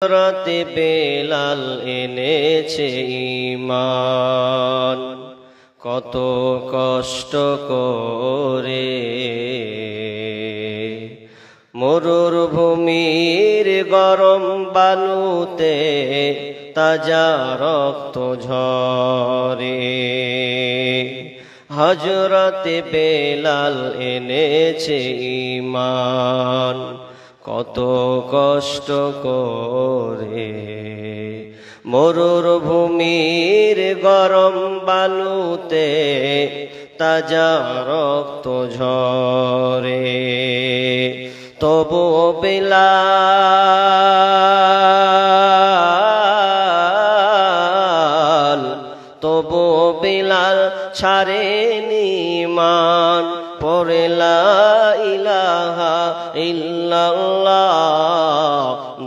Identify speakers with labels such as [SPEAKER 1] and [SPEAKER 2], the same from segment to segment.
[SPEAKER 1] রাতে বেলাল এনেছে ঈমান, কত কষ্ট করে মরুভূমির গরম বালুতে তাজা রক্ত ঝরে। হযরতে বেলাল এনেছে ঈমান, কত কষ্ট করে মরুভূমির গরম বালুতে তাজা রক্ত ঝরে। তবু বেলাল ছাড়েনি ঈমান, পড়ে লা ইলাহা ইল্লাল্লাহ।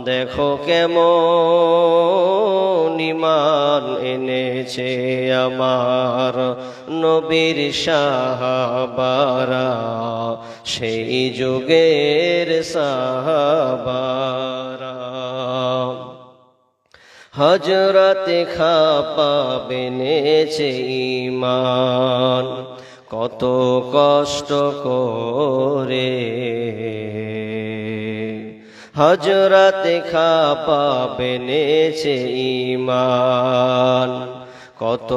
[SPEAKER 1] দেখো কেমন ঈমান এনেছে আমার নবীর সাহাবারা, সেই যুগের সাহাবারা। হযরতে খাব্বাব এনেছে ঈমান, কত কষ্ট করে হযরতে খাব্বাব এনেছে ঈমান, কত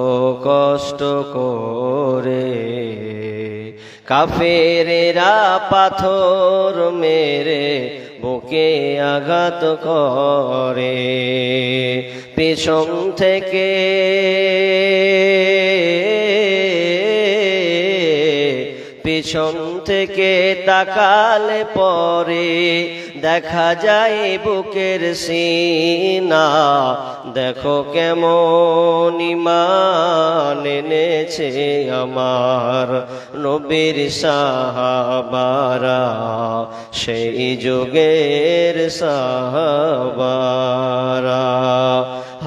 [SPEAKER 1] কষ্ট করে কাফেরেরা পাথর মেরে বুকে আঘাত করে। পেছন থেকে তাকালে পরে দেখা যায় বুকের সিনা। দেখো কেমন ঈমান এনেছে আমার নবীর সাহাবারা, সেই যুগের সাহাবারা।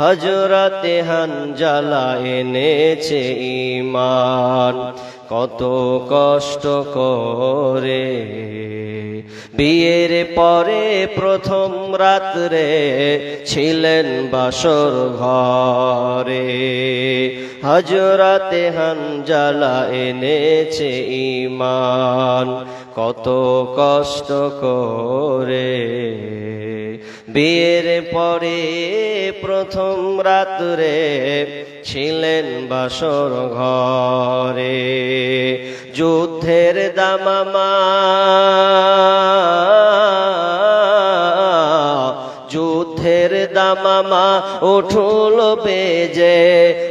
[SPEAKER 1] হযরতে হানজালা এনেছে ঈমান, কত কষ্ট করে বিয়ের পরে প্রথম রাত্রে ছিলেন বাসর ঘরে। হযরতে হানজালা এনেছে ঈমান, কত কষ্ট করে বিয়ের পরে প্রথম রাত্রে ছিলেন বাসর ঘরে। যুদ্ধের দামামা উঠল বেজে,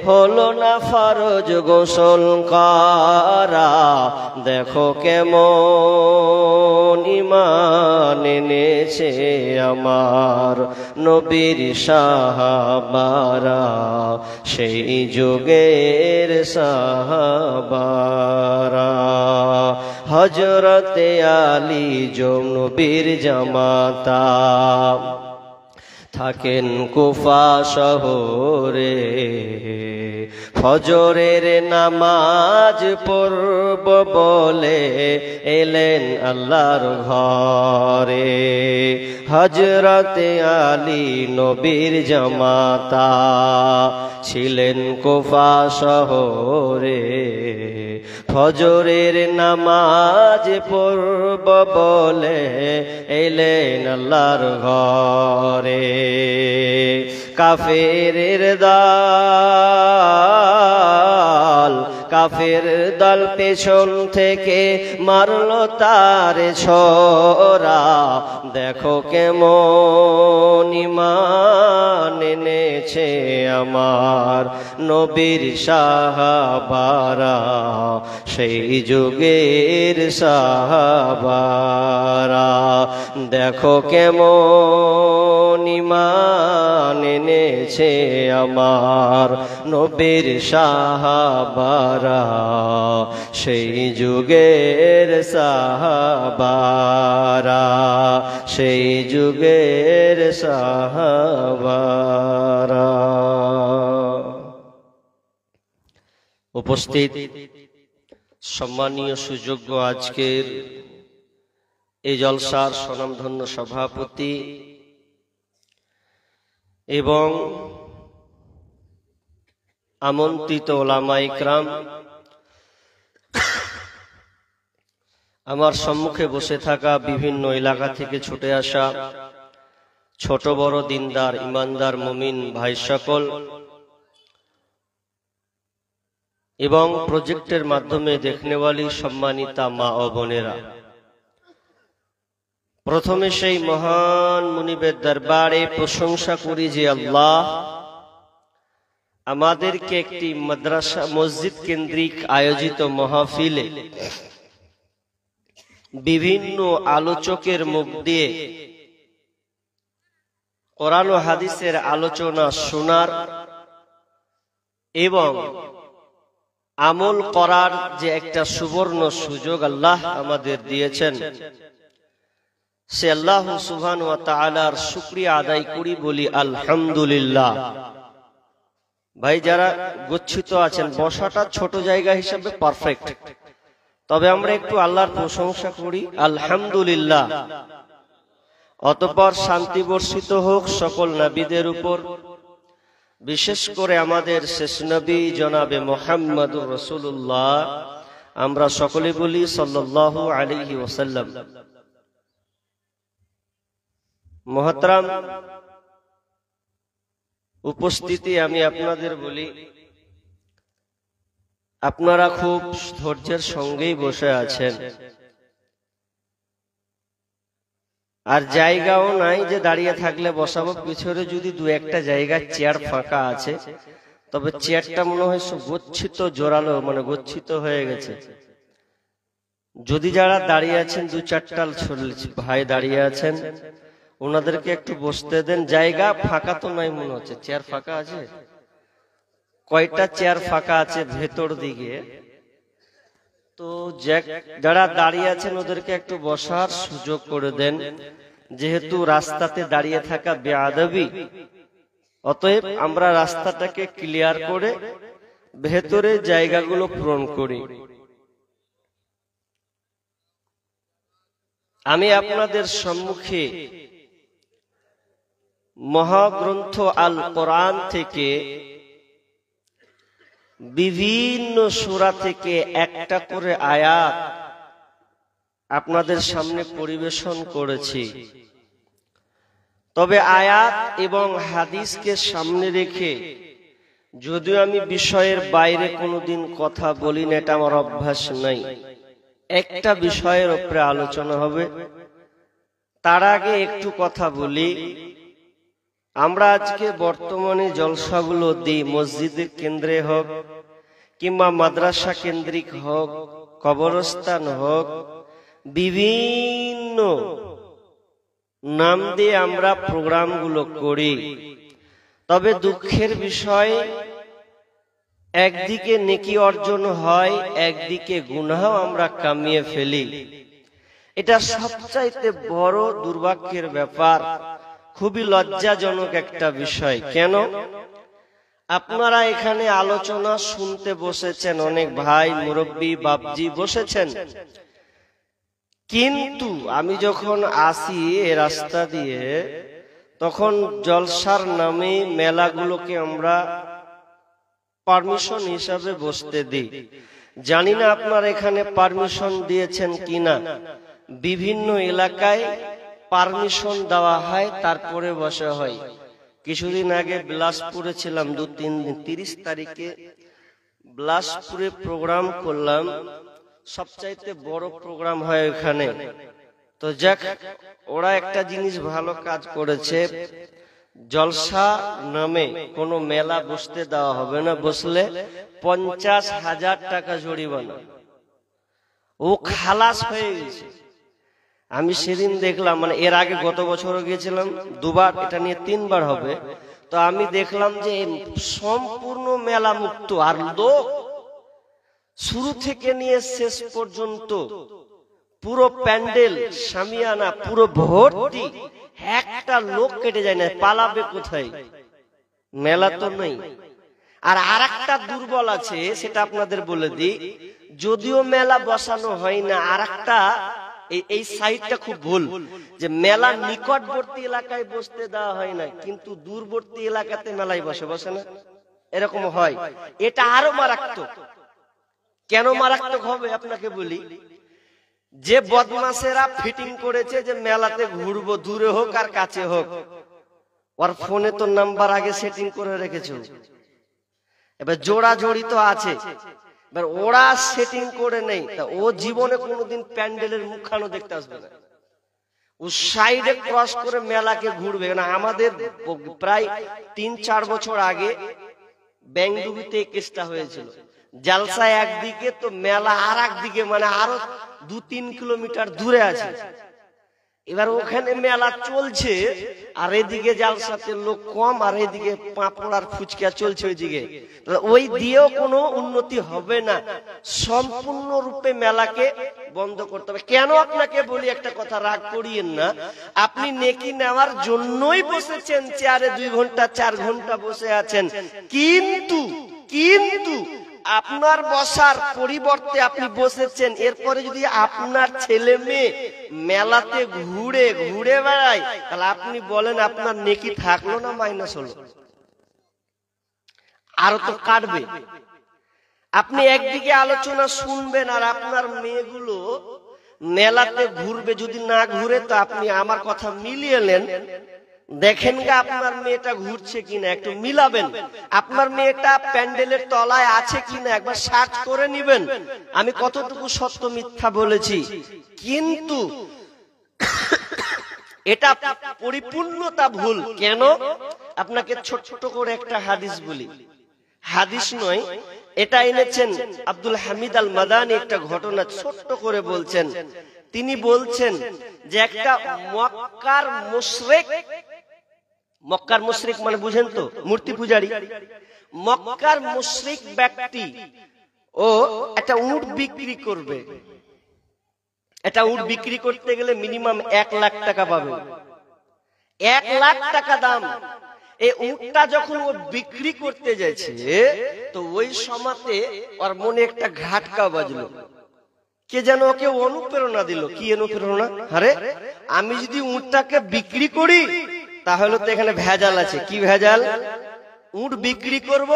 [SPEAKER 1] হলো না ফরজ গোসল করা। দেখো কেমন ঈমান এনেছে আমার নবীর সাহাবারা, সেই যুগের সাহাবারা। হযরতে আলী নবীর জামাতা থাকেন কুফা শহরে। ফজরের নামাজ পড়ব বলে এলেন আল্লাহর ঘরে। হযরতে আলী নবীর জামাতা ছিলেন কুফা শহরে। ফজরের নামাজ পড়ব বলে এলেন আল্লাহর ঘরে। কাফের দল পেছন থেকে মারল তার ছোরা। দেখো কেমন ঈমান এনেছে আমার নবীর সাহাবারা, সেই যুগের সাহাবারা। দেখো কেমন ঈমান এনেছে আমার নবীর সাহাবারা, সেই যুগের সাহাবারা, সেই যুগের সাহাবারা। উপস্থিত সম্মানীয় সুযোগ্য আজকের এই জলসার স্বনামধন্য সভাপতি এবং আমন্ত্রিত ওলামা ইকরাম, আমার সম্মুখে বসে থাকা বিভিন্ন এলাকা থেকে ছুটে আসা ছোট বড় দিনদার ইমানদার মুমিন ভাই সকল এবং প্রজেক্টের মাধ্যমে দেখনেওয়ালি সম্মানিতা মা ও বোনেরা, প্রথমে সেই মহান মুনিবের দরবারে প্রশংসা করি যে আল্লাহ আমাদেরকে একটি মাদ্রাসা মসজিদ কেন্দ্রিক আয়োজিত মাহফিলে বিভিন্ন আলোচকের মুখ দিয়ে কোরআন ও হাদিসের আলোচনা শোনার এবং আমল করার যে একটা সুবর্ণ সুযোগ আল্লাহ আমাদের দিয়েছেন, সে আল্লাহ সুবহানাহু ওয়া তাআলার শুকরিয়া আদায় করি, বলি আলহামদুলিল্লাহ। ভাই যারা গচ্ছিত আছেন, বসাটা ছোট জায়গা হিসেবে পারফেক্ট, তবে আমরা একটু আল্লাহর প্রশংসা করি আলহামদুলিল্লাহ। অতঃপর শান্তি বর্ষিত হোক সকল নবীদের উপর, বিশেষ করে আমাদের শেষ নবী জনাবে মুহাম্মদুর রাসূলুল্লাহ, আমরা সকলে বলি সাল্লাল্লাহু আলাইহি ওয়াসাল্লাম। মুহতারাম উপস্থিতি, আমি আপনাদের বলি আপনারা খুব ধৈর্যের সঙ্গেই বসে আছেন, আর জায়গাও নাই যে দাঁড়িয়ে থাকলে বসাবো। পিছনে যদি দু একটা জায়গা চেয়ার ফাঁকা আছে, তবে চেয়ারটা মনে হয় সব গচ্ছিত, জোরালো, মানে গচ্ছিত হয়ে গেছে। যদি যারা দাঁড়িয়ে আছেন, দু চারটা ভাই দাঁড়িয়ে আছেন, ওনাদেরকে একটু বসতে দেন। জায়গা ফাঁকা তো নাই মনে হচ্ছে, চেয়ার ফাঁকা আছে? কয়টা চেয়ার ফাঁকা আছে ভেতর দিকে? তো যারা দাঁড়িয়ে আছেন ওদেরকে একটু বসার সুযোগ করে দেন, যেহেতু রাস্তাতে দাঁড়িয়ে থাকা বেয়াদবি। অতএব আমরা রাস্তাটাকে ক্লিয়ার করে ভেতরে জায়গাগুলো পূরণ করি। আমি আপনাদের সম্মুখে মহাগ্রন্থ আল কোরআন থেকে বিভিন্ন সূরা থেকে একটা করে আয়াত আপনাদের সামনে পরিবেশন করেছি। তবে আয়াত এবং হাদিসকে সামনে রেখে যদিও আমি বিষয়ের বাইরে কোনোদিন কথা বলি না, এটা আমার অভ্যাস নাই, একটা বিষয়ের উপরে আলোচনা হবে। তার আগে একটু কথা বলি, আমরা আজকে বর্তমানে জলসাগুলো দিই, মসজিদের কেন্দ্রে হোক কিংবা মাদ্রাসা কেন্দ্রিক হোক, কবরস্থান হোক, বিভিন্ন নাম দিয়ে আমরা প্রোগ্রামগুলো করি। তবে দুঃখের বিষয়, একদিকে নেকি অর্জন হয়, একদিকে গুনাহও আমরা কামিয়ে ফেলি। এটা সবচাইতে বড় দুর্ভাগ্যের ব্যাপার, খুবই লজ্জাজনক একটা বিষয়। কেন? আপনারা এখানে আলোচনা শুনতে বসেছেন, অনেক ভাই মুরব্বী বাপজি বসেছেন, কিন্তু আমি যখন আসি এ রাস্তা দিয়ে, তখন জলসার নামে মেলাগুলোকে আমরা পারমিশন হিসাবে বসতে দিই। জানি না আপনারা এখানে পারমিশন দিয়েছেন কিনা। বিভিন্ন এলাকায় পারমিশন দেওয়া হয়, তারপরে বসা হয়। কিছুদিন আগে বিলাসপুরে ছিলাম, 30 তারিখে বিলাসপুরে প্রোগ্রাম করলাম, সবচাইতে বড় প্রোগ্রাম হয় ওখানে। তো যাক, ওরা একটা জিনিস ভালো কাজ করেছে, জলসা নামে কোনো মেলা বসতে দেওয়া হবে না, বসলে 50,000 টাকা জরিমানা। ও খালাস হয়ে গেছে। আমি সেদিন দেখলাম, মানে এর আগে গত বছরও গিয়েছিলাম দুবার, এটা নিয়ে 3 বার হবে। তো আমি দেখলাম যে সম্পূর্ণ মেলা মুক্ত, আর লোক শুরু থেকে নিয়ে শেষ পর্যন্ত পুরো প্যান্ডেল শামিয়ানা পুরো ভর্তি, একটা লোক কেটে যায় না। পালাবে কোথায়? মেলা তো নেই। আর আরেকটা দুর্বল আছে, সেটা আপনাদের বলে দিই, যদিও মেলা বসানো হয় না, আরেকটা এই সাইডটা খুব ভুল, যে মেলা নিকটবর্তী এলাকায় বসতে দেওয়া হয় না, কিন্তু দূরবর্তী এলাকাতে মেলায় বসে না, এরকম হয়। এটা আরো মারাত্মক। কেন মারাত্মক হবে আপনাকে বলি। যে বদমাশেরা ফিটিং করেছে যে মেলাতে ঘুরবো, দূরে হোক আর কাছে হোক, ওর ফোনে তো নাম্বার আগে সেটিং করে রেখেছে। এবার জোড়া জড়ি তো আছে, এবার ওরা সেটিং করে নেই, ও জীবনে কোনোদিন প্যান্ডেলের মুখখানো দেখতে আসবে না। ও সাইডে ক্রস করে মেলাকে ঘুরবে না। আমাদের প্রায় 3-4 বছর আগে বেঙ্গুবিতে কেসটা হয়েছিল। জালসা একদিকে তো মেলা আর একদিকে, মানে আরো 2-3 কিলোমিটার দূরে আছে। এবার ওখানে মেলা চলছে আর এদিকে জালসাতে লোক কম, আর এদিকে পাঁপড় আর ফুচকা চলছে ওইদিকে। ওই দিয়েও কোনো উন্নতি হবে না। সম্পূর্ণরূপে মেলাকে বন্ধ করতে হবে। কেন আপনাকে বলি, একটা কথা রাগ করিয়েন না, আপনি নেকি নেওয়ার জন্যই বসেছেন চেয়ারে 2 ঘন্টা 4 ঘন্টা বসে আছেন, কিন্তু আপনার বসার পরিবর্তে আপনি বসেছেন, এরপরে যদি আপনার ছেলে মেয়ে মেলাতে ঘুরে বেড়ায়, তাহলে আপনি বলেন আপনার নেকি থাকলো না মাইনাস হলো? আরো তো কাটবে। আপনি একদিকে আলোচনা শুনবেন আর আপনার মেয়েগুলো মেলাতে ঘুরবে, যদি না ঘুরে তো আপনি আমার কথা মিলিয়ে নেন, দেখেন গা আপনার মেয়েটা ঘুরছে কিনা, একটু মিলাবেন। আপনার মেয়েটা প্যান্ডেলের তলায় আছে কিনা একবার সার্চ করে নিবেন, আমি কতটুকু সত্য মিথ্যা বলেছি। কিন্তু এটা পরিপূর্ণতা ভুল। কেন? আপনাকে ছোট করে একটা হাদিস বলি, হাদিস নয়, এটা এনেছেন আব্দুল হামিদ আল মাদানী, একটা ঘটনা ছোট্ট করে বলছেন। তিনি বলছেন যে একটা মক্কার মুশরিক মানে বুঝেন তো, মূর্তি পূজারী, মক্কার মুশরিক ব্যক্তি ও একটা উট বিক্রি করবে। এটা উট বিক্রি করতে গেলে মিনিমাম 1 লাখ টাকা পাবে, 1 লাখ টাকা দাম। এই উটটা যখন ও বিক্রি করতে যাচ্ছে, তো ওই সময়তে ওর মনে একটা ঘাটকা বাজলো। কে যেন ওকে অনুপ্রেরণা দিল। কি অনুপ্রেরণা? আরে আমি যদি উটটাকে বিক্রি করি তাহলে তো এখানে ভেজাল আছে। কি ভেজাল? উট বিক্রি করব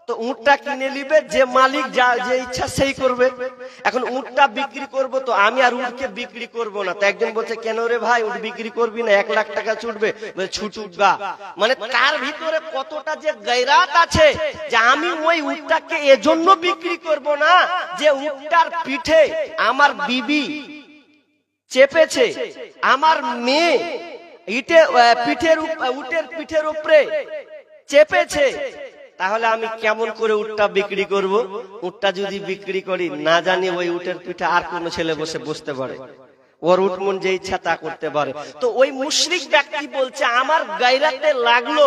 [SPEAKER 1] তো উটটা কিনে নিবে যে মালিক, যে ইচ্ছা সেই করবে। এখন উটটা বিক্রি করব তো আমি আর উটকে বিক্রি করব না। তো একজন বলছে, কেন রে ভাই উট বিক্রি করবি না, 1 লাখ টাকা ছুটবে। ছুটুক গা। মানে তার ভিতরে কতটা যে গায়রাত আছে যে আমি ওই উটটাকে এজন্য বিক্রি করব না যে উটটার পিঠে আমার বিবি চেপেছে, আমার মেয়ে উটের পিঠের উপরে চেপেছে, তাহলে আমি কেমন করে উটটা বিক্রি করব? উটটা যদি বিক্রি করি, না জানি ওই উটের পিঠে আর কোন ছেলে বসতে পারে, ওর উট মন যে ইচ্ছা তা করতে পারে। তো ওই মুশরিক ব্যক্তি বলছে, আমার গায়রাতে লাগলো,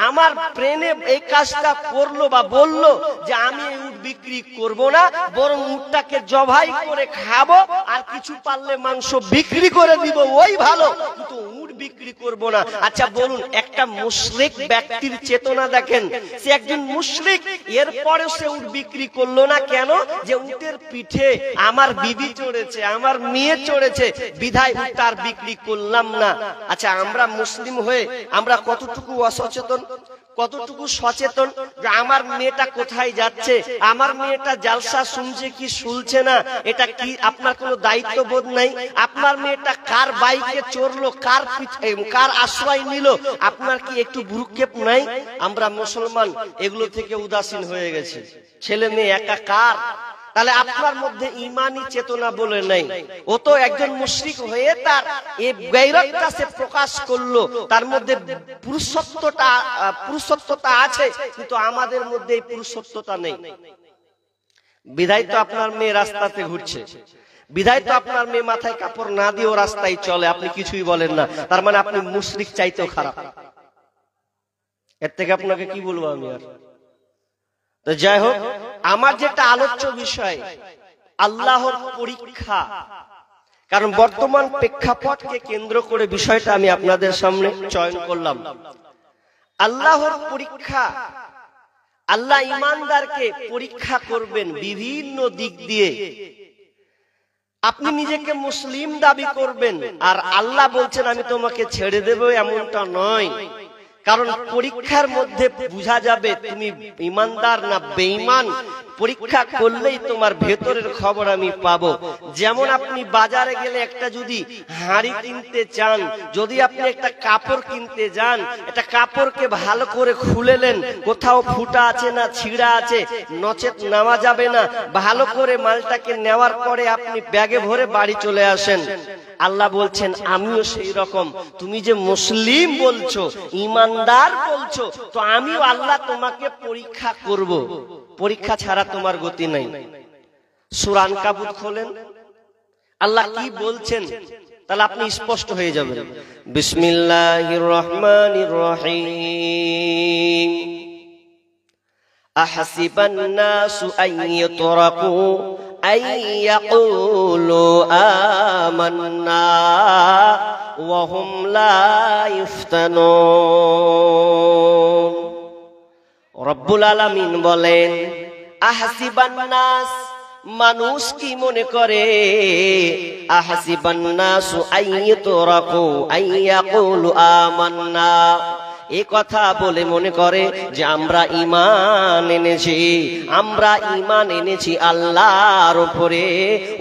[SPEAKER 1] আমার প্রেমে এই কাজটা করলো বা বললো যে আমি এই উট বিক্রি করব না, বরং উটটাকে জবাই করে খাবো, আর কিছু পারলে মাংস বিক্রি করে দিব, ওই ভালো, কিন্তু উট বিক্রি করব না। আচ্ছা বলুন, একটা মুশরিক ব্যক্তির চেতনা দেখেন, সে একজন মুশরিক, এরপরে সে উট বিক্রি করলো না। কেন? যে উটের পিঠে আমার বিবি চড়েছে, আমার মেয়ে চড়েছে, বিধায় উটটা আর বিক্রি করলাম না। আচ্ছা আমরা মুসলিম হয়ে আমরা কতটুকু অসচেতন, কতটুকু সচেতন যে আমার মেয়েটা কোথায় যাচ্ছে, আমার মেয়েটা জালসা শুনছে কি শুনছে না, এটা কি আপনার কোনো দায়িত্ববোধ নাই? আপনার মেয়েটা কার বাইকে চড়লো, কার আশ্রয় নিল, আপনার কি একটু ভ্রুক্ষেপ নাই? আমরা মুসলমান এগুলো থেকে উদাসীন হয়ে গেছি, ছেলে মেয়ে একাকার। তাহলে আপনার মধ্যে ঈমানি চেতনা বলে নাই। ও তো একজন মুশরিক হয়ে তার এই গায়রতটা সে প্রকাশ করলো, তার মধ্যে পুরুষত্বতা আছে, কিন্তু আমাদের মধ্যে এই পুরুষত্বতা নেই। বিধায় তো আপনার মেয়ে রাস্তাতে ঘুরছে, বিধায় তো আপনার মেয়ে মাথায় কাপড় না দিয়েও রাস্তায় চলে, আপনি কিছুই বলেন না। তার মানে আপনি মুশরিক চাইতেও খারাপ। এর থেকে আপনাকে কি বলবো আমি আর? তো যাই হোক, আমার যেটা আলোচ্য বিষয় আল্লাহর পরীক্ষা, কারণ বর্তমান প্রেক্ষাপটকে কেন্দ্র করে বিষয়টা আমি আপনাদের সামনে চয়ন করলাম। আল্লাহর পরীক্ষা, আল্লাহ ঈমানদারকে পরীক্ষা করবেন বিভিন্ন দিক দিয়ে। আপনি নিজেকে মুসলিম দাবি করবেন আর আল্লাহ বলছেন আমি তোমাকে ছেড়ে দেব, এমনটা নয়। কারণ পরীক্ষার মধ্যে বোঝা যাবে তুমি ইমানদার না বেঈমান। পরীক্ষা করলেই তোমার ভেতরের খবর আমি পাবো। যেমন আপনি বাজারে গেলে একটা যদি হাঁড়ি কিনতে চান, যদি আপনি একটা কাপড় কিনতে যান, একটা কাপড়কে ভালো করে খুলেলেন, কোথাও ফুটা আছে না ছিঁড়া আছে, নচেত নেওয়া যাবে না। ভালো করে মালটাকে নেওয়ার পরে আপনি ব্যাগে ভরে বাড়ি চলে আসেন। আল্লাহ বলছেন আমিও সেই রকম। তুমি যে মুসলিম বলছো, ইমানদার বলছো, তো আমিও আল্লাহ তোমাকে পরীক্ষা করব। পরীক্ষা ছাড়া তোমার গতি নাই। সূরা আনকাবুত খোলেন, আল্লাহ কি বলছেন তাহলে আপনি স্পষ্ট হয়ে যাবেন। বিসমিল্লাহির রহমানির রহিম। আহসিবান নাসু আন ইউতরাকু আন ইয়াকুলু আমান্না ওয়া হুম লা ইফতানুন। রব্বুল আলামিন বলেন আহসিবান নাস, মানুষ কি মনে করে, আহসিবান নাসু আন ইউতরাকু আন ইয়াকুলু আমান্না, এই কথা বলে মনে করে যে আমরা ঈমান এনেছি, আমরা ঈমান এনেছি আল্লাহর উপরে।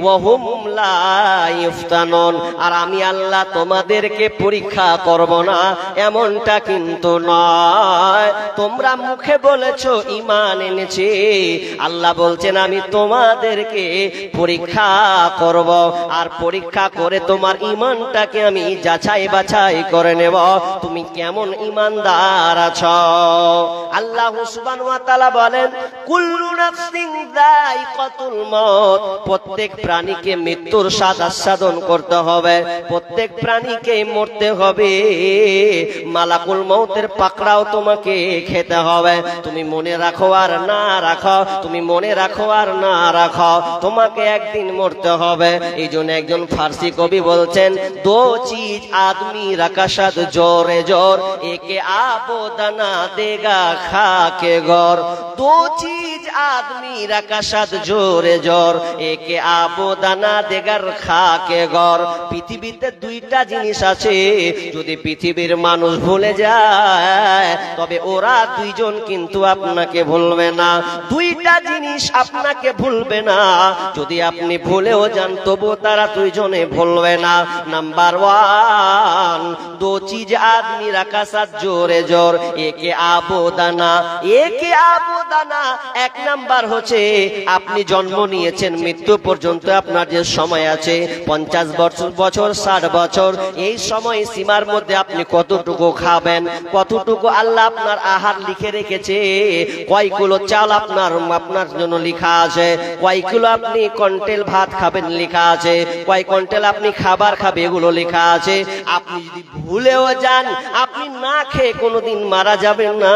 [SPEAKER 1] ওয়া হুম লা ইফতানুন, আর আমি আল্লাহ তোমাদেরকে পরীক্ষা করব না, এমনটা কিন্তু নয়। তোমরা মুখে বলেছো ঈমান এনেছি, আল্লাহ বলছেন আমি তোমাদেরকে পরীক্ষা করব, আর পরীক্ষা করে তোমার ঈমানটাকে আমি যাচাই বাছাই করে নেব, তুমি কেমন ঈমান আল্লাহ সুবহানাহু ওয়া তাআলা বলেন কুল্লু নাফসিন যায়িকাতুল মউত, প্রত্যেক প্রাণীকে মৃত্যুর স্বাদ আস্বাদন করতে হবে, প্রত্যেক প্রাণীকে মরতে হবে, মালাকুল মউতের পাকড়াও তোমাকে খেতে হবে। তুমি মনে রাখো আর না রাখো, তুমি মনে রাখো আর না রাখো, তোমাকে একদিন মরতে হবে। এই জন্য একজন ফার্সি কবি বলছেন দো চিজ আদমি রাকাশাদ জোরে জোর, একে आपो दाना देगा खा के गौर, दो चीज आदमी रकाशत जोरे जोर, एक आपो दाना देगार खा के गौर। পৃথিবীতে দুইটা জিনিস আছে, যদি পৃথিবীর মানুষ ভুলে যায় তবে ওরা দুইজন কিন্তু আপনাকে ভুলবে না। দুইটা জিনিস আপনাকে ভুলবে না, যদি আপনি ভুলেও যান তবু তারা দুইজনে ভুলবে না। নাম্বার ওয়ান, দো চিজ আদমি রাকাশত জোরে জোর, একে আবোদানা, একে আবোদানা। এক নাম্বার হচ্ছে আপনি জন্ম নিয়েছেন, মৃত্যু পর্যন্ত আপনার যে সময় আছে 50 বছর 60 বছর, এই সময় সীমার মধ্যে আপনি কতটুকু খাবেন, কতটুকু আল্লাহ আপনার আহার লিখে রেখেছে, কয় কিলো চাল আপনার জন্য লেখা আছে, কয় কিলো আপনি কন্টেল ভাত খাবেন লেখা আছে, কয় কন্টেল আপনি খাবার খাবে এগুলো লেখা আছে। আপনি যদি ভুলেও যান আপনি না খেয়ে কোনোদিন মারা যাবেন না,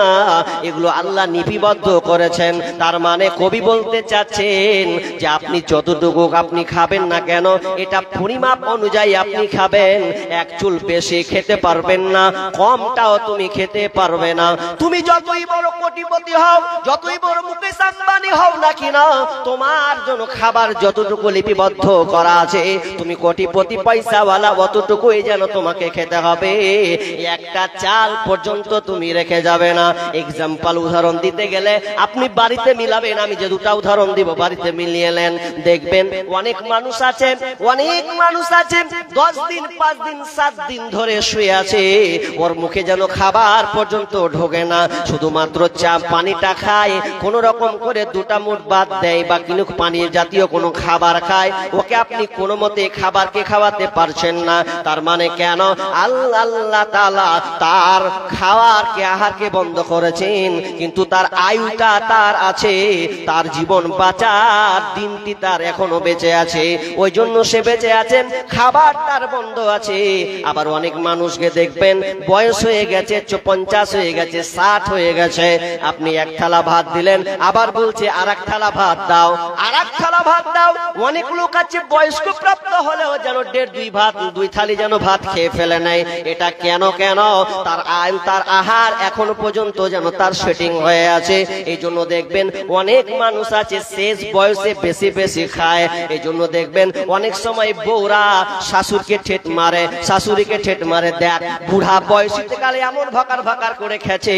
[SPEAKER 1] এগুলো আল্লাহ লিপিবদ্ধ করেছেন। তার মানে কবি বলতে চাচ্ছেন যে আপনি যতটুকু আপনি খাবেন না কেন, এটা পরিমাপ অনুযায়ী আপনি খাবেন। এক চুল বেশি খেতে পারবেন না, কমটাও তুমি খেতে পারবে না। তুমি যতই বড় কোটিপতি হও, যতই বড় মুকেশ আম্বানি হও না কিনা, তোমার জন্য খাবার যতটুকু লিপিবদ্ধ করা আছে, তুমি কোটিপতি পয়সাওয়ালা অতটুকুই যেন তোমাকে খেতে হবে। একটা চাল পর্যন্ত তুমি রেখে যাবে না। এক্সাম্পল উদাহরণ দিতে গেলে আপনি বাড়িতে মিলাবেন, আমি যে দুটা উদাহরণ দিব বাড়িতে মিলিয়ে নেন, দেখবেন অনেক মানুষ আছে 10 দিন 5 দিন 7 দিন ধরে শুয়ে আছে, ওর মুখে যেন খাবার পর্যন্ত ঢোকে না, শুধুমাত্র চা পানিটা খায়, কোন রকম করে দুটা মুঠ বাদ দেয় বা কিনো পানি জাতীয় কোনো খাবার খায়, ওকে আপনি কোনো মতে খাবারকে খাওয়াতে পারছেন না। তার মানে কেন, আল্লাহ তাআলা তার খাওয়ারকে আহারকে বন্ধ করেছেন, কিন্তু তার আয়ুটা তার আছে, তার জীবন বাঁচার দিনটি তার এখনো বেঁচে আছে, ওই জন্য সে বেঁচে আছেন, খাবার তার বন্ধ আছে। আবার অনেক মানুষকে দেখবেন বয়স হয়ে গেছে 50 হয়ে গেছে 60 হয়ে গেছে, আপনি এক থালা ভাত দিলেন, আবার বলছে আর এক থালা ভাত দাও, আর এক থালা ভাত দাও। অনেক লোক আছে বয়স্ক প্রাপ্ত হলেও যেন 1.5 থালি যেন ভাত খেয়ে ফেলে নেয়। এটা কেন তার আহার এখনো পর্যন্ত যেন তার সেটিং হয়ে আছে। এই জন্য দেখবেন অনেক মানুষ আছে শেষ বয়সে বেশি বেশি খায়, এই জন্য দেখবেন অনেক সময় বউরা শাশুড়কে ঠেট মারে, শাশুড়িকে ঠেট মারে। দেখ বুড়া বয়সীতে কালে এমন ভাকার ভাকার করে খেছে,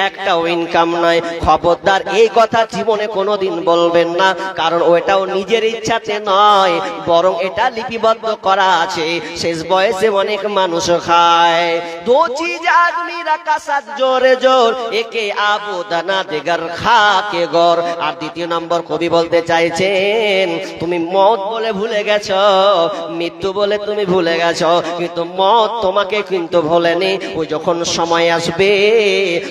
[SPEAKER 1] একটাও ইনকাম নাই। খবরদার এই কথা জীবনে কোনোদিন বলবেন না, কারণ ওটাও নিজের ইচ্ছাতে নয়, বরং এটা লিপিবদ্ধ করা আছে। শেষ বয়সে অনেক মানুষ খায়। দো চিজ আদমি রাখা সাত জোরে জোর, একে আবু দানা দেগার খা কে গর। আর দ্বিতীয় নম্বর কবি বলতে চাইছেন, তুমি মত বলে ভুলে গেছো, মৃত্যু বলে তুমি ভুলে গেছো, কিন্তু মত তোমাকে কিন্তু ভোলেনি। ওই যখন সময় আসবে,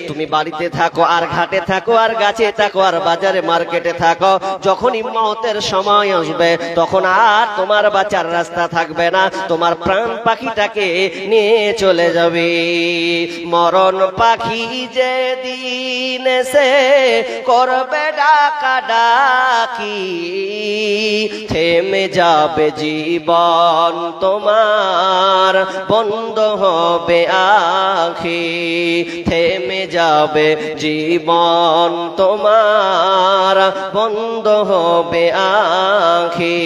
[SPEAKER 1] তুমি বাড়িতে থাকো আর ঘাটে থাকো আর গাছে থাকো আর বাজারে মার্কেটে থাকো, যখনই মতের সময় আসবে তখন আর তোমার বাঁচার রাস্তা থাকবে না, তোমার প্রাণ পাখিটাকে নিয়ে চলে যাবে। মরণ পাখি যেদিন সে করবে ডাকা ডাকি, থেমে যাবে জীবন তোমার, বন্ধ হবে আঁখি, থেমে যাবে জীবন তোমার, বন্ধ হবে আঁখি,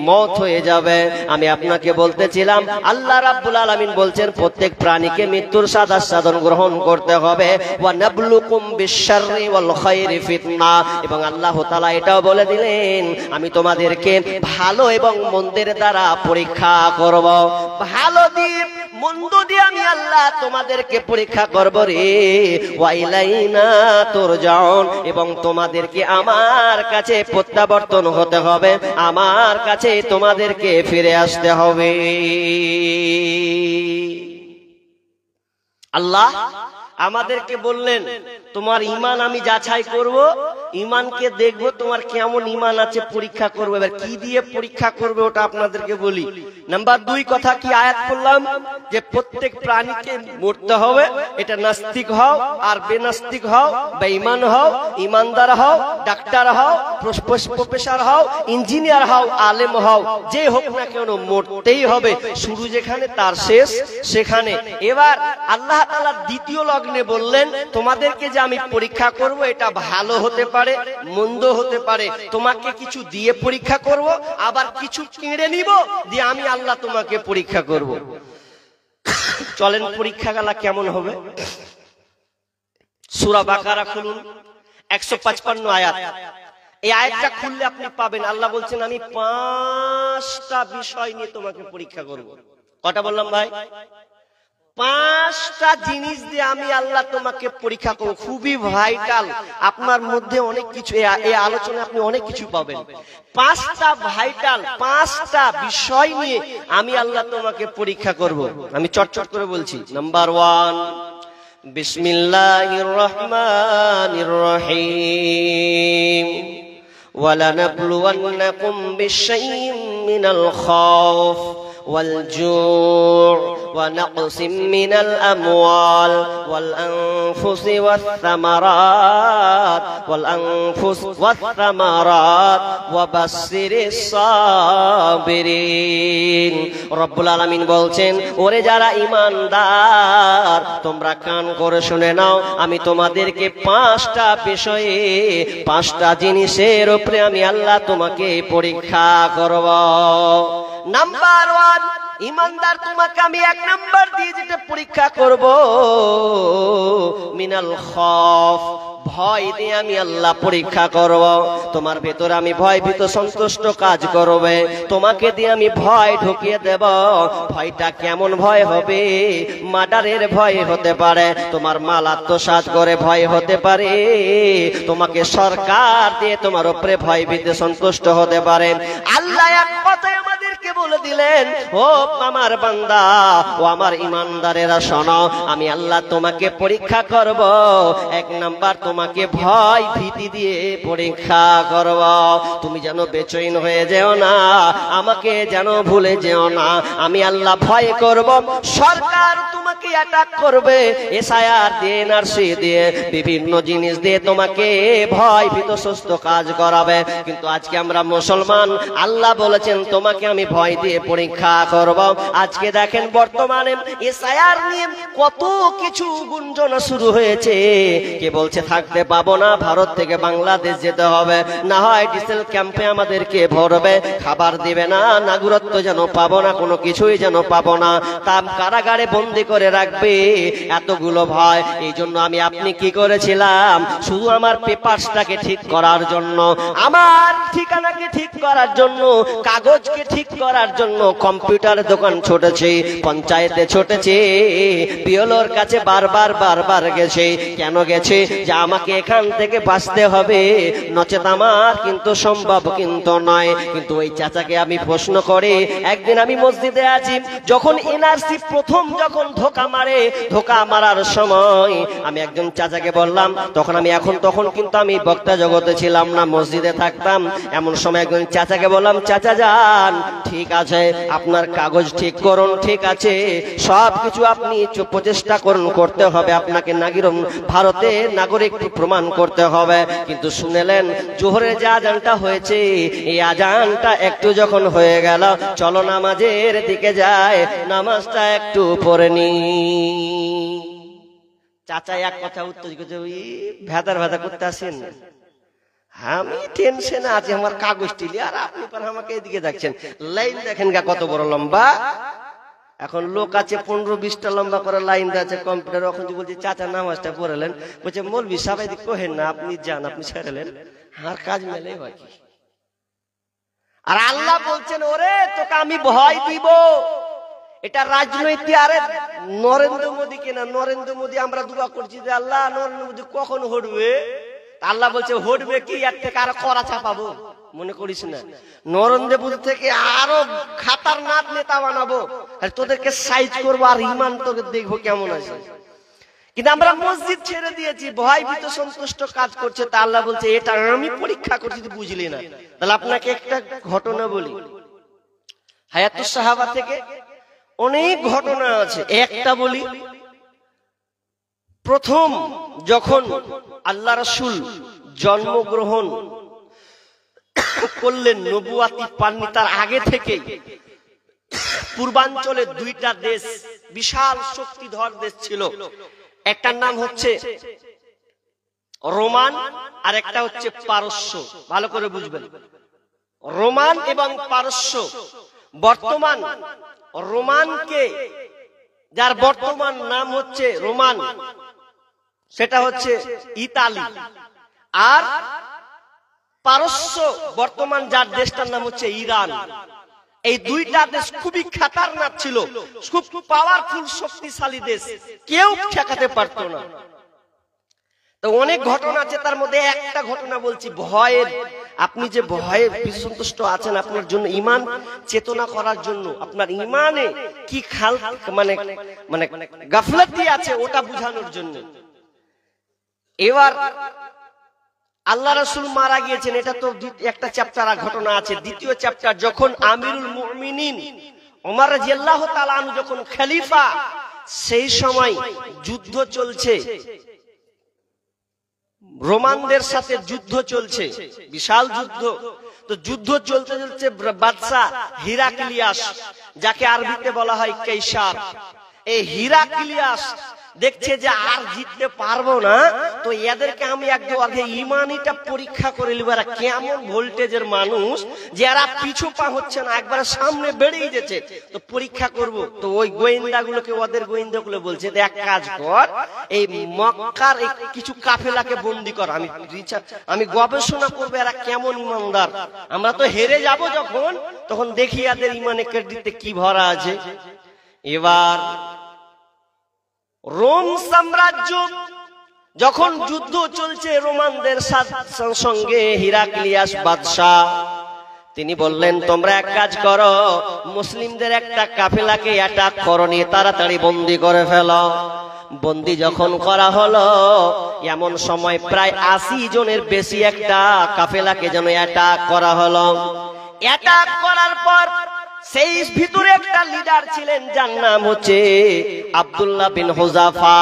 [SPEAKER 1] মত হয়ে যাবে। আমি আপনাকে বলতেছিলাম আল্লাহ রাব্বুল আলামিন বলছেন প্রত্যেক প্রাণীকে মৃত্যুর সাধন গ্রহণ করতে হবে। ওয়া নাবলুকুম বিশ-শাররি ওয়াল খায়রি ফিতনা, এবং আল্লাহ তাআলা এটাও বলে দিলেন আমি তোমাদেরকে ভালো এবং মন্দের দ্বারা পরীক্ষা করব। ভালো দিয়ে মন্দ দিয়ে আমি আল্লাহ তোমাদেরকে পরীক্ষা করব রে। ওয়া ইলাইনা তুরজাউন, এবং তোমাদেরকে আমার কাছে প্রত্যাবর্তন হতে হবে, আমার কাছে তোমাদেরকে ফিরে আসতে হবে। আল্লাহ আমাদেরকে বললেন তোমার ঈমান আমি যাচাই করব, ঈমানকে দেখব তোমার কেমন ঈমান আছে পরীক্ষা করব। এবার কি দিয়ে পরীক্ষা করবে ওটা আপনাদেরকে বলি। নাম্বার 2 কথা কি আয়াত করলাম যে প্রত্যেক প্রাণীকে মরতে হবে। এটা নাস্তিক হও আর বেনাস্তিক হও, বেঈমান হও, ঈমানদার হও, ডাক্তার হও, প্রফেসর হও, ইঞ্জিনিয়ার হও, আলেম হও, যে হোক না কেন মরতেই হবে। শুরু যেখানে তার শেষ সেখানে। এবার আল্লাহ তাআলা দ্বিতীয় লগ্নে বললেন তোমাদেরকে যে আমি পরীক্ষা করব, এটা ভালো হতে পারে মন্দ হতে পারে, তোমাকে কিছু দিয়ে পরীক্ষা করব, আবার কিছু কেড়ে নিব, দিয়ে আমি আল্লাহ তোমাকে পরীক্ষা করব। চলেন পরীক্ষা গেলা কেমন হবে। সূরা বাকারা খুলুন, 155 আয়াত। এই আয়াতটা খুললে আপনি পাবেন আল্লাহ বলছেন আমি 5টা বিষয় নিয়ে তোমাকে পরীক্ষা করব। কটা বললাম ভাই? 5টা জিনিস দিয়ে আমি আল্লাহ তোমাকে পরীক্ষা করব। খুবই ভাইটাল, আপনার মধ্যে অনেক কিছু, এই আলোচনায় আপনি অনেক কিছু পাবেন। 5টা ভাইটাল, 5টা বিষয় নিয়ে আমি আল্লাহ তোমাকে পরীক্ষা করব। আমি চটচট করে বলছি। নাম্বার 1, বিসমিল্লাহির রহমানির রহিম। ওয়ালানাবলুওয়ান্নাকুম বিশাইইন মিনাল খাউফ والجوع ونقص من الأموال والأنفس والثمرات وبشر الصابرين। রব্বুল আলামিন বলছেন ওরে যারা ঈমানদার তোমরা কান করে শুনে নাও, আমি তোমাদেরকে 5টা বিষয়ে 5টা জিনিসের উপরে আমি আল্লাহ তোমাকে পরীক্ষা করব। নাম্বার 1, ঈমানদার তোমাকে আমি 1 নাম্বার দিয়ে যেটা পরীক্ষা করব, মিনাল খাউফ, ভয় দিয়ে আমি আল্লাহ পরীক্ষা করব। তোমার ভেতরে আমি ভয় ভীত সন্তুষ্ট কাজ করবে, তোমাকে দিয়ে আমি ভয় ঢুকিয়ে দেব। ভয়টা কেমন ভয় হবে? মার্ডারের ভয় হতে পারে, তোমার মাল আত্মসাৎ করে ভয় হতে পারে, তোমাকে সরকার দিয়ে তোমার উপরে ভয় ভীত সন্তুষ্ট হতে পারে। আল্লাহ এক কথায় আমাদেরকে বলে দিলেন ও আমার বান্দা, ও আমার ঈমানদারেরা শোনো, আমি আল্লাহ তোমাকে পরীক্ষা করব। 1 নাম্বার তোমাকে ভয় ভীতি দিয়ে পরীক্ষা করব। তুমি যেন বেচৈন হয়ে যেও না, আমাকে যেন ভুলে যেও না। আমি আল্লাহ ভয় করব। সরকার তোমাকে তোমাকে অ্যাটাক করবে, এসআইআর দিয়ে, এনআরসি দিয়ে, বিভিন্ন জিনিস দিয়ে তোমাকে ভয় ভীত সুস্থ কাজ করাবে। কিন্তু আজকে আমরা মুসলমান, আল্লাহ বলেছেন তোমাকে আমি ভয় দিয়ে পরীক্ষা করব। আজকে দেখেন বর্তমানে এসআইআর নিয়ে কত কিছু গুঞ্জন শুরু হয়েছে। কে বলছে থাকতে পাবো না, ভারত থেকে বাংলাদেশ যেতে হবে, না হয় ডিসেল ক্যাম্পে আমাদেরকে ভরবে, খাবার দিবে না, নাগরিকত্ব যেন পাবো না, কোনো কিছুই যেন পাবো না, তা কারাগারে বন্দি করে রাখবে, এতগুলো ভয়। এই জন্য আমি আপনি কি করেছিলাম, শুধু আমার পেপারসটাকে ঠিক করার জন্য, আমার ঠিকানাকে ঠিক করার জন্য, কাগজকে ঠিক করার জন্য কম্পিউটার দোকান ছুটেছে, পঞ্চায়েতে ছুটেছে, বিএলওর কাছে বারবার গেছে। কেন গেছে? যে আমাকে এখান থেকে বাঁচতে হবে, নচেত আমার কিন্তু সম্ভব কিন্তু নয়। কিন্তু ওই চাচাকে আমি প্রশ্ন করি, একদিন আমি মসজিদে আছি, যখন এনআরসি প্রথম যখন ধোকা মারার সময় আমি একজন চাচাকে বললাম, তখন কিন্তু আমি বক্তা জগতে ছিলাম না, মসজিদে থাকতাম। এমন সময় একজন চাচাকে বললাম, চাচা যান, ঠিক আছে আপনার কাগজ ঠিক করুন, ঠিক আছে সবকিছু আপনি প্রচেষ্টা করুন, করতে হবে আপনাকে ভারতে নাগরিক প্রমাণ করতে হবে। কিন্তু শুনেলেন জোহরের যে আজানটা হয়েছে, এই আজানটা একটু যখন হয়ে গেল, চলো নামাজের দিকে যায়, নামাজটা একটু পড়ে নি। চাচা এক কথা উত্তর করছে, ওই ভেদার করতে আসেন, আমি টেনশনে আছি, আমার কাগজ টিলি, আর আপনি আমাকে এদিকে দেখছেন, লাইন দেখেন গা কত বড় লম্বা। এখন লোক আছে 15-20টা লম্বা করে লাইন আছে কম্পিউটার। এখন বলছে চাচা নামাজটা পড়লেন, বলছে মৌলভী সাহেব এদিকে কহেন না, আপনি যান, আপনি ছেড়েলেন, আর কাজ মেলে বাকি। আর আল্লাহ বলছেন, ওরে তোকে আমি ভয় দিব। এটা রাজনৈতিক, আরে নরেন্দ্র মোদী কিনা, নরেন্দ্র মোদী আমরা দোয়া করছি যে আল্লাহ নরেন্দ্র মোদী কখন হটবে। আল্লাহ বলছে হটবে কি, এর থেকে আরো কড়া চাপাবো, মনে করিস না, নরেন্দ্র মোদী থেকে আরো খাতারনাক নেতা বানাবো, আর তোদেরকে সাইজ করবো, আর ইমান তোকে দেখবো কেমন আছে। কিন্তু আমরা মসজিদ ছেড়ে দিয়েছি, ভয় ভীত সন্তুষ্ট কাজ করছে। তা আল্লাহ বলছে এটা আমি পরীক্ষা করছি, বুঝলি না। তাহলে আপনাকে একটা ঘটনা বলি, হায়াতুস সাহাবা থেকে অনেক ঘটনা আছে, একটা বলি। প্রথম যখন আল্লাহ রাসূল জন্মগ্রহণ করলেন, নবুয়াতি পাননি, তার আগে থেকে পূর্বাঞ্চলে দুইটা দেশ, বিশাল শক্তিধর দেশ ছিল। একটার নাম হচ্ছে রোমান, আর একটা হচ্ছে পারস্য। ভালো করে বুঝবেন, রোমান এবং পারস্য। বর্তমান রোমানকে, যার বর্তমান নাম হচ্ছে রোমান, সেটা হচ্ছে ইতালি। আর পারস্য বর্তমান যার দেশটার নাম হচ্ছে ইরান। এই দুইটা দেশ খুবই খাতারনাক ছিল, খুব পাওয়ারফুল শক্তিশালী দেশ, কেউ ঠেকাতে পারতো না। তো অনেক ঘটনা আছে, তার মধ্যে একটা ঘটনা বলছি ভয়ের। আপনি যে ভয়ে বিসন্তুষ্ট আছেন, আপনার জন্য ঈমান চেতনা করার জন্য, আপনার ঈমানে কি খাল মানে মানে গাফলাতি আছে ওটা বোঝানোর জন্য। এবার আল্লাহ রাসূল মারা গিয়েছেন, এটা তো একটা চ্যাপ্টার ঘটনা আছে। দ্বিতীয় চ্যাপ্টার, যখন আমিরুল মুমিনিন ওমর রাদিয়াল্লাহু তাআলা আনহু যখন খলিফা, সেই সময় যুদ্ধ চলছে, রোমানদের সাথে যুদ্ধ চলছে, বিশাল যুদ্ধ। তো যুদ্ধ চলতে চলতে বাদশা হিরাক্লিয়াস, যাকে আরবিতে বলা হয় কাইসার, এই হিরাক্লিয়াস দেখছে যে আর জিততে পারবো না, তো এদেরকে আমি একদম আগে ইমানিটা পরীক্ষা করে নিব, এরা কেমন ভোল্টেজের মানুষ যে এরা পিছু পা হচ্ছে না, একবার সামনে বেড়েই যেছে, তো পরীক্ষা করব। তো ওই গোয়েন্দাগুলোকে, ওদের গোয়েন্দাগুলো বলছে এক কাজ কর, এই মক্কার কিছু কাফেলাকে বন্দি কর, আমি গবেষণা করবো এরা কেমন ইমানদার, আমরা তো হেরে যাব যখন, তখন দেখি এদের ইমানে ক্রেডিটে কি ভরা আছে। এবার রোম সাম্রাজ্য যখন যুদ্ধ চলছে রোমানদের সঙ্গে, হিরাক্লিয়াস বাদশাহ তিনি বললেন, তোমরা এক কাজ করো, মুসলিমদের একটা কাফেলাকে অ্যাটাক করো, নিয়ে তাড়াতাড়ি বন্দি করে ফেলো। বন্দি যখন করা হলো, এমন সময় প্রায় 80 জনের বেশি একটা কাফেলাকে যেন অ্যাটাক করা হলো। অ্যাটাক করার পর সেই ভিতরে একটা লিডার ছিলেন, যার নাম হচ্ছে আব্দুল্লাহ বিন হুযাফা।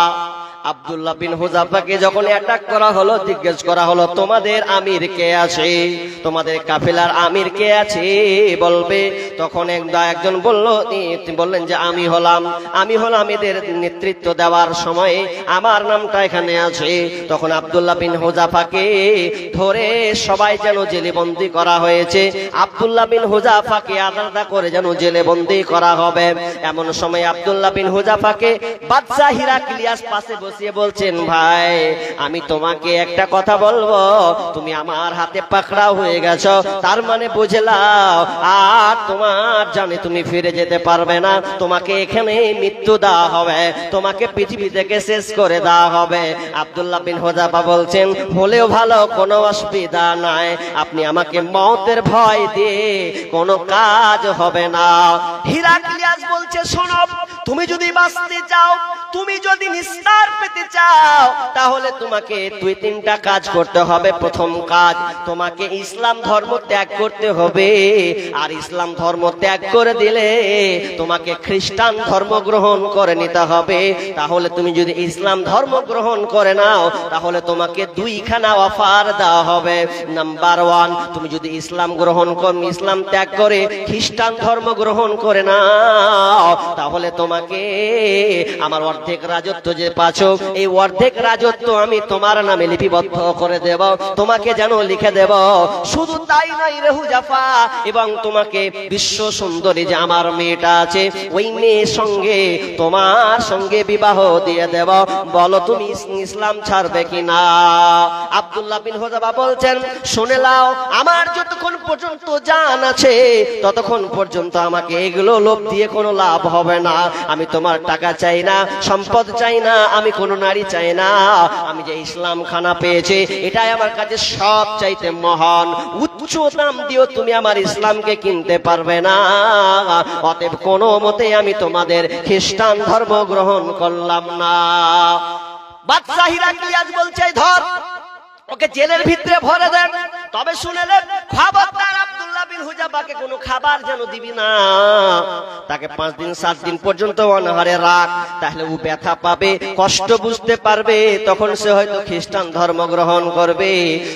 [SPEAKER 1] আব্দুল্লাহ বিন হুযাফাকে যখন অ্যাটাক করা হলো, জিজ্ঞেস করা হলো তোমাদের আমির কে আছে, তোমাদের কাফেলার আমির কে আছে বলবে। তখন একজন বললেন যে আমি হলাম এদের নেতৃত্ব দেওয়ার সময়ে আমার নামটা এখানে আছে। তখন আব্দুল্লাহ বিন হুযাফাকে ধরে সবাই যেন জেলে বন্দী করা হয়েছে। আব্দুল্লাহ বিন হুযাফাকে আলাদা করে যেন জেলে বন্দী করা হবে। এমন সময় আব্দুল্লাহ বিন হুযাফাকে বাদশা হিরাক্লিয়াস পাশে বসিয়ে বলছেন, ভাই আমি তোমাকে একটা কথা বলবো, তুমি আমার হাতে পাকড়াও হয়ে গেছো, তার মানে বুঝলাও আর তোমার জানে তুমি ফিরে যেতে পারবে না, তোমাকে এখানে মৃত্যু দেওয়া হবে, তোমাকে পৃথিবী থেকে শেষ করে দেওয়া হবে। আব্দুল্লাহ বিন হুযাফা বলছেন, হলেও ভালো, কোনো অসুবিধা নাই, আপনি আমাকে মওতের ভয় দিয়ে কোনো কাজ হবে না। হিরাক্লিয়াস বলছে, শোনো, তুমি যদি বাঁচতে চাও, তুমি যদি নিস্তার পেতে চাও, তাহলে তোমাকে 2-3টা কাজ করতে হবে। প্রথম কাজ, তোমাকে ইসলাম ধর্ম ত্যাগ করতে হবে, আর ইসলাম ধর্ম ত্যাগ করে দিলে তোমাকে খ্রিস্টান ধর্ম গ্রহণ করে নিতে হবে। তাহলে তুমি যদি ইসলাম ধর্ম গ্রহণ করে নাও, তাহলে তোমাকে 2খানা অফার দেওয়া হবে। নাম্বার 1, তুমি যদি ইসলাম ত্যাগ করে খ্রিস্টান ধর্ম গ্রহণ করে নাও, তাহলে তোমাকে আমার অর্ধেক রাজত্ব যে পাচ্ছো, এই অর্ধেক রাজত্ব আমি তোমার নামে লিপিবদ্ধ করে দেব, তোমাকে যেন লিখে দেব। শুধু তাই নয় রে হুযাফা, এবং তোমাকে বিশ্ব সুন্দরী যে আমার মেয়েটা আছে, ওই মেয়ের সঙ্গে তোমার সঙ্গে বিবাহ দিয়ে দেব, বলো তুমি ইসলাম ছাড়বে কিনা। আব্দুল্লাহ বিন হুযাফা বলছেন, শুনে নাও, আমার যতক্ষণ পর্যন্ত জান আছে ততক্ষণ পর্যন্ত আমাকে এগুলো লোভ দিয়ে কোনো লাভ হবে না। আমি তোমার টাকা চাই না, সম্পদ চাই না, আমি কোনো নারী চাই না, আমি যে ইসলাম খানা পেয়েছি এটাই আমার কাছে সব চাইতে মহান। উচ্চ দাম দিও তুমি আমার ইসলামকে কিনতে পারবে না, অতএব কোনো মতে আমি তোমাদের খ্রিস্টান ধর্ম গ্রহণ করলাম না। বাদশা হিরাক্লিয়াস বলছে, ধর ওকে জেলের ভিতরে ভরে দেন, তবে শুনেলেন খবরদার আব্দুল্লাহ বিন হুযাফাকে কোনো খাবার যেন দিবি না, তাকে 5 দিন 7 দিন পর্যন্ত অনাহারে রাখ, তাহলে ও ব্যথা পাবে, কষ্ট বুঝতে পারবে, তখন সে হয়তো খ্রিস্টান ধর্ম গ্রহণ করবে।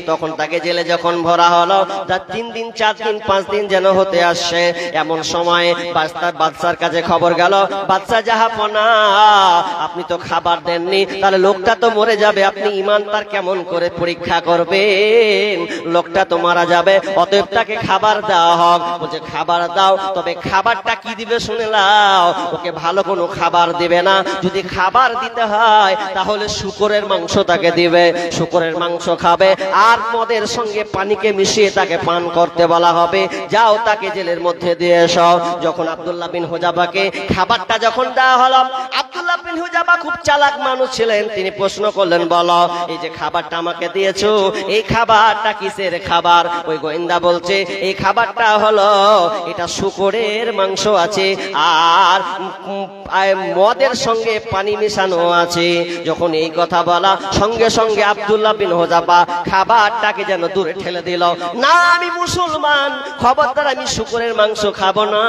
[SPEAKER 1] তখন তাকে জেলে যখন ভরা হলো, তার 3 দিন 4 দিন 5 দিন যেন হতে আসছে, এমন সময় বাদশার কাছে খবর গেল, বাদশা জাহাপনা, আপনি তো খাবার দেননি, তাহলে লোকটা তো মরে যাবে, আপনি ঈমান তার কেমন করে পরীক্ষা করবেন, লোকটা তো মারা যাবে, অতএব তাকে খাবার দেওয়া হোক। বলছে খাবার দাও, তবে খাবারটা কি দিবে শুনে নাও, ওকে ভালো কোনো খাবার দিবে না, যদি খাবার দিতে হয় তাহলে শূকরের মাংস তাকে দিবে, শূকরের মাংস খাবে, আর মদের সঙ্গে পানিকে মিশিয়ে তাকে পান করতে বলা হবে, যাও তাকে জেলের মধ্যে দিয়ে এসো। যখন আব্দুল্লাহ বিন হুযাফাকে খাবারটা যখন দেওয়া হলো, আব্দুল্লাহ বিন হুযাফা খুব চালাক মানুষ ছিলেন, তিনি প্রশ্ন করলেন, বলো এই যে খাবারটা আমাকে দিয়েছো, এই খাবারটা কিসের খাবার? ওই গোয়েন্দা বলছে, এই খাবারটা হলো, এটা শূকরের মাংস আছে আর মদের সঙ্গে পানি মেশানো আছে। যখন এই কথা বলা, সঙ্গে সঙ্গে আব্দুল্লাহ বিন হুযাফা খাবারটাকে যেন দূরে ঠেলে দিল, না আমি মুসলমান, খবরদার আমি শূকরের মাংস খাবো না।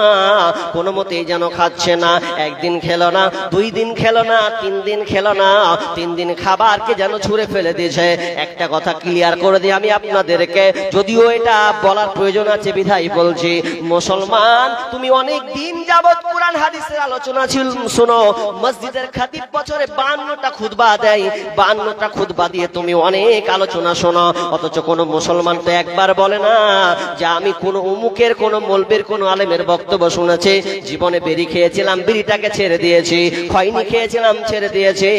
[SPEAKER 1] কোনো মতেই যেন খাচ্ছে না, 1 দিন খেলো না, 2 দিন খেলো না, 3 দিন খেলো না, 3 দিন খাবারকে যেন ছুঁড়ে ফেলে দিয়েছে। একটা কথা ক্লিয়ার করে দিই আমি আপনাদেরকে, যদিও এটা বলার প্রয়োজন আছে বিধায় বলছি, মুসলমান তুমি অনেক দিন যাবত কোরআন হাদিসের আলোচনা ছিল শোনো, মসজিদের খতিব বছরে 52টা খুতবা দেয়, 52টা খুতবা দিয়ে তুমি অনেক আলোচনা শোনো, অথচ কোনো মুসলমান তো একবার বলে না যে আমি কোনো উমুকের, কোনো মৌলবীর, কোনো আলেমের বক্তব্য শুনেছি, জীবনে বিড়ি খেয়েছিলাম, বিড়িটাকে ছেড়ে দিয়েছি, খৈনি খেয়েছিলাম, ছেড়ে দিয়েছি,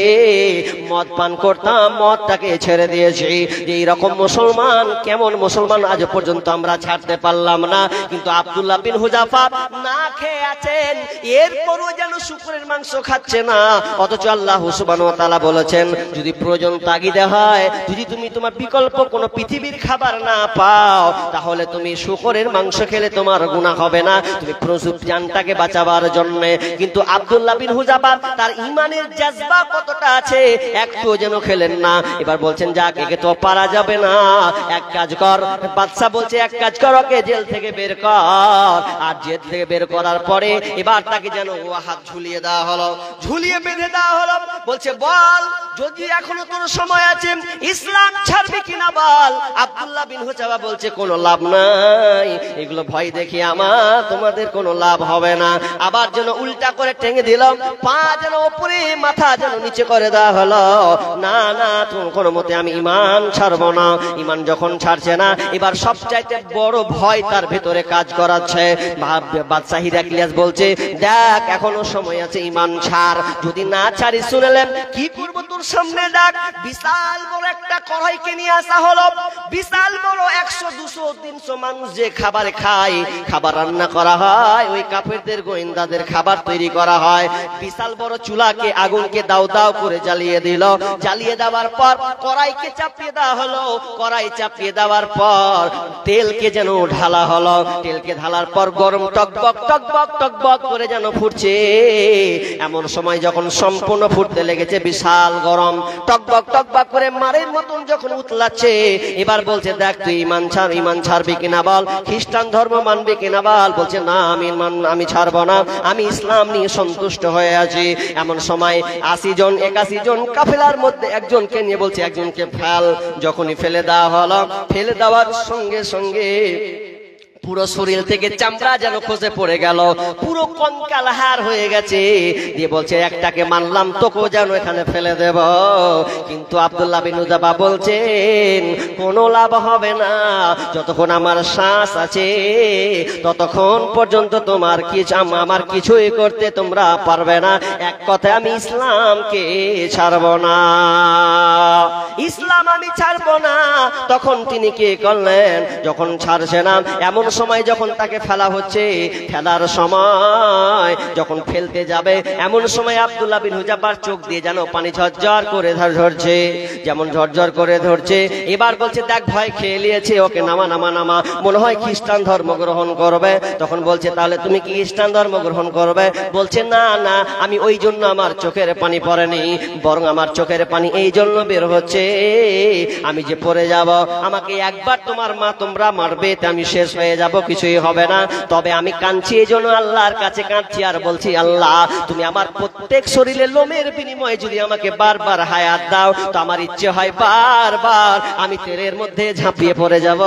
[SPEAKER 1] মদ পান করতাম, মদটাকে ছেড়ে দিয়েছি। এই রকম মুসলমান, কেমন মুসলমান আজ পর্যন্ত আমরা ছাড়তে পারলাম না। কিন্তু আব্দুল্লাহ বিন হুযাফা না খেয়ে আছেন, এরপরও যেন শূকরের মাংস খাচ্ছে না, অথচ আল্লাহ সুবহানাহু ওয়া তাআলা বলেছেন, যদি প্রয়োজন তাগিদে হয়, যদি তুমি তোমার বিকল্প কোনো পৃথিবীর খাবার না পাও, তাহলে তুমি শূকরের মাংস খেলে তোমার গুনাহ হবে না, তুমি প্রচুর জানটাকে বাঁচাবার জন্য। কিন্তু আব্দুল্লাহ বিন হুযাফা তার ঈমানের জজবা কতটা আছে একটুও যেন খেলেন না। এবার বলছেন, যাক একে তো পারা যাবে না, এক কাজ কর, বাদশা বলছে এক কাজ কর, ওকে জেল জেল থেকে বের কর। আর জেল থেকে বের করার পরে এবার তাকে যেন ও হাত ঝুলিয়ে দেওয়া হলো, ঝুলিয়ে বেঁধে দেওয়া হলো। বলছে বল যদি এখনো তোর সময় আছে ইসলাম ছাড়বি কিনা বল। আব্দুল্লাহ বিন হুজাফা বলছে কোনো লাভ নাই, এগুলো ভয় দেখি আমার তোমাদের কোনো লাভ হবে না। আবার যেন উল্টা করে টেনে দিল, পা যেন উপরে মাথা যেন নিচে করে দেওয়া হলো। না না তুমি কোনো মতে আমি ঈমান ছাড়বো না। ঈমান যখন ছাড়ছে না, এবার সবচাইতে বড় ভয় তার ভেতরে কাজ করাচ্ছে। বাদশাহ হিরাক্লিয়াস বলছে দেখ এখনো সময় আছে, ঈমান ছাড়, যদি না ছাড়ি শুনেলেন কি করবো তোর সামনে ডাক। বিশাল বড় একটা কড়াইকে নিয়ে আসা হলো, বিশাল বড় 100 200 300 মানুষ যে খাবার খায়, খাবার রান্না করা হয়, ওই কাফেরদের গোয়েন্দাদের খাবার তৈরি করা হয়। বিশাল বড় চুলাকে আগুনকে দাও দাও করে জ্বালিয়ে দিল। জ্বালিয়ে দেওয়ার পর কড়াইকে চাপিয়ে দেওয়া হলো। কড়াই চাপিয়ে দেওয়ার পর তেলকে যেন ঢালা হলো। তেলকে ঢালার পর গরম টকবক টকবক টকবক করে যেন ফুটছে। এমন সময় যখন সম্পূর্ণ ফুটতে লেগেছে, বিশাল গরম টকবক টকবক করে মারের মতন যখন উতলাচ্ছে, এবার বলছে দেখ তুই ঈমান ছাড়বি কিনা বল, খ্রিস্টান ধর্ম মানবি কিনা বল। বলছে না আমি ছাড়বো না, আমি ইসলাম নিয়ে সন্তুষ্ট হয়ে আছি। এমন সময় 80 জন 81 জন কাফেলার মধ্যে একজনকে নিয়ে বলছে একজনকে ফেল। যখনই ফেলে দেওয়া হলো, ফেলে দেওয়ার সঙ্গে সঙ্গে পুরো শরীর থেকে চামড়া যেন খসে পড়ে গেল, পুরো কঙ্কাল হাড় হয়ে গেছে। দিয়ে বলছে একটাকে মানলাম তোকেও যেন এখানে ফেলে দেব। কিন্তু আব্দুল্লাহ বিন হুজাফা বলছেন কোনো লাভ হবে না, যতক্ষণ আমার শ্বাস আছে ততক্ষণ পর্যন্ত আমার কিছুই করতে তোমরা পারবে না। এক কথায় আমি ইসলামকে ছাড়ব না, ইসলাম আমি ছাড়ব না। তখন তিনি কি করলেন, যখন ছাড়ছে না, এমন সময় যখন তাকে ফেলা হচ্ছে, ফেলার সময় যখন ফেলতে যাবে, এমন সময় আব্দুল্লাহ বিন হুজাফার চোখ দিয়ে যেন পানি ঝরঝর করে ঝরছে, যেমন ঝরঝর করে ধরছে। এবার বলছে দেখ ভয় খেয়ে নিয়েছে, ওকে নামা নামা নামা, মনে হয় খ্রিস্টান ধর্ম গ্রহণ করবে। তখন বলছে তাহলে তুমি কি খ্রিস্টান ধর্ম গ্রহণ করবে? বলছে না না, আমি ওই জন্য আমার চোখের পানি পড়েনি, বরং আমার চোখের পানি এই জন্য বের হচ্ছে আমি যে পড়ে যাব, আমাকে একবার তোমরা মারবে, আমি শেষ হয়ে যাব, কিছুই হবে না। তবে আমি কাঁদছি এই জন্য আল্লাহর কাছে কাঁদছি, আর বলছি আল্লাহ তুমি আমার প্রত্যেক শরীরে লোমের বিনিময়ে যদি আমাকে বারবার হায়াত দাও, তো আমার ইচ্ছে হয় বারবার আমি তেলের মধ্যে ঝাঁপিয়ে পড়ে যাব,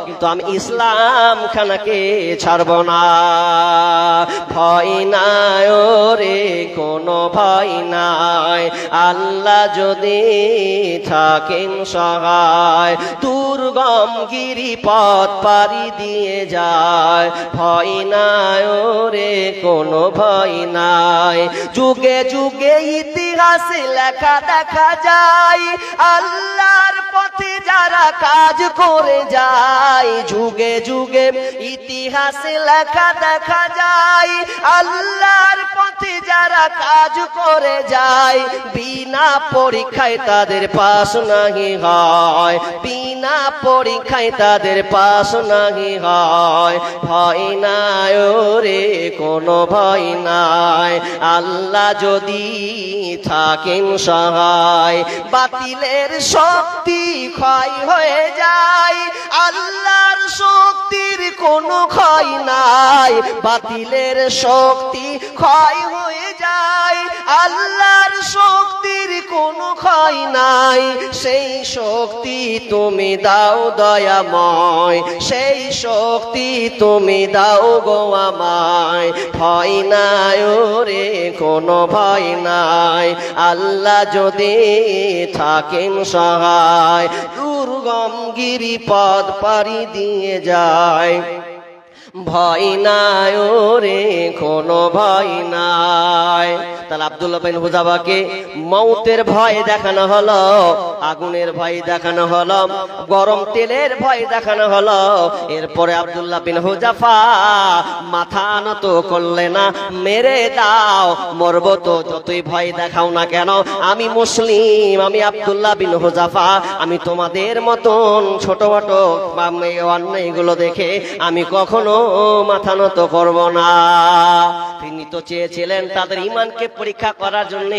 [SPEAKER 1] কিন্তু আমি ইসলাম খানাকে ছাড়ব না। ভয় নাই রে কোনো ভয় নাই, আল্লাহ যদি থাকেন সহায়, দুর্গম গিরিপথ পাড়ি দিয়ে যায়। ভয় নাই রে কোনো ভয় নাই, যুগে যুগে ইতিহাসে লেখা দেখা যায়, আল্লাহর পথে যারা কাজ করে যায়। যুগে যুগে ইতিহাসে লেখা দেখা যায়, আল্লাহর পথে যারা কাজ করে যায়, বিনা পরীক্ষায় তাদের পাস নাহি হয়, বিনা পরীক্ষায় তাদের পাস নাহি হয়। ভয় নাই রে কোনো ভয় নাই, আল্লাহ যদি থাকেন সহায়, বাতিলের শক্তি ক্ষয় হয়ে যায়, আল্লাহর শক্তির কোনো ক্ষয় নাই। বাতিলের শক্তি ক্ষয় হয়ে যায়, আল্লাহর শক্তির কোনো ক্ষয় নাই। সেই শক্তি তুমি দাও দয়াময়, সেই শক্তি তুমি দাও গো আমায়। ভয় নাই রে কোনো ভয় নাই, আল্লাহ যদি থাকেন সহায়, দুর্গম গিরিপথ পাড়ি দিয়ে যায়। ভয় নাই রে কোনো ভয় নাই। তাহলে আব্দুল্লাহ বিন হুজাফাকে মৌতের ভয় দেখানো হলো, আগুনের ভয় দেখানো হলো, গরম তেলের ভয় দেখানো হলো। এরপরে আব্দুল্লাহ বিন হুজাফা মাথা নত করলে না, মেরে দাও, মরবো তো যতই ভয় দেখাও না কেন, আমি মুসলিম, আমি আব্দুল্লাহ বিন হুজাফা, আমি তোমাদের মতন ছোট ছোট অন্যায়গুলো দেখে আমি কখনো মাথা নত করব না। তিনি তো চেয়েছিলেন তাদের ঈমানকে পরীক্ষা করার জন্য।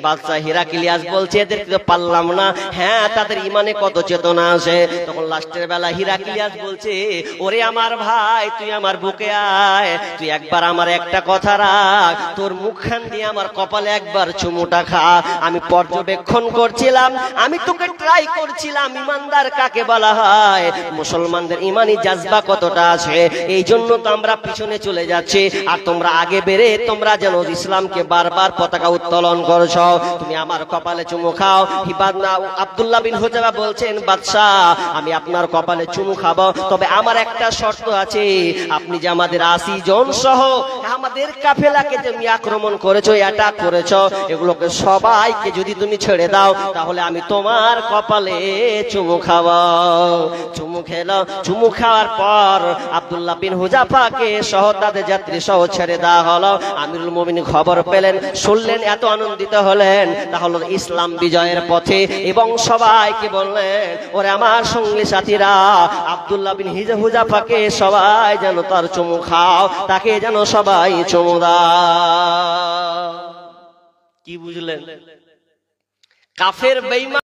[SPEAKER 1] বাদশা হিরাক্লিয়াস বলছে এদেরকে তো পারলাম না, হ্যাঁ তাদের ঈমানে কত চেতনা আছে। তখন লাস্টের বেলা হিরাক্লিয়াস বলছে, ওরে আমার ভাই তুই আমার বুকে আয়, তুই একবার আমার একটা কথা রাখ, তোর মুখখান দিয়ে আমার কপালে একবার চুমুটা খা। আমি পর্যবেক্ষণ করছিলাম, আমি তোকে ট্রাই করছিলাম ঈমানদার কাকে বলা হয়, মুসলমানদের ঈমানি জাজবা কতটা আছে। এই জন্য তো আমরা পিছনে চলে যাচ্ছি, আর তোমরা আগে বেরে তোমরা যেন ইসলামকে বারবার পতাকা উত্তোলন করছো। তুমি আমার কপালে চুমু খাও। আব্দুল্লাহ বিন হুযাফা বলছেন, বাদশাহ আমি আপনার কপালে চুমু খাবো, তবে আমার একটা শর্ত আছে, আপনি যে আমাদের 80 জন সহ আমাদের কাফেলাকে তুমি আক্রমণ করেছো, অ্যাটাক করেছো, এগুলোকে সবাইকে যদি তুমি ছেড়ে দাও তাহলে আমি তোমার কপালে চুমু খাবো। চুমু খেলো। চুমু খাওয়ার পর আব্দুল্লাহ বিন হুযাফাকে সহ তাদের যাত্রী সহ ছেড়ে দেওয়া হলো। আমিরুল মুমিনিন খবর পেলেন, শুনলেন, এত আনন্দিত হলেন, তাহলে ইসলাম বিজয়ের পথে, এবং সবাইকে বললেন, ওরে আমার সঙ্গী সাথীরা, আব্দুল্লাহ বিন হুযাফাকে সবাই যেন তার চুমু খাও, তাকে যেন সবাই চুমু দাও। কি বুঝলেন? কাফের বেঈমান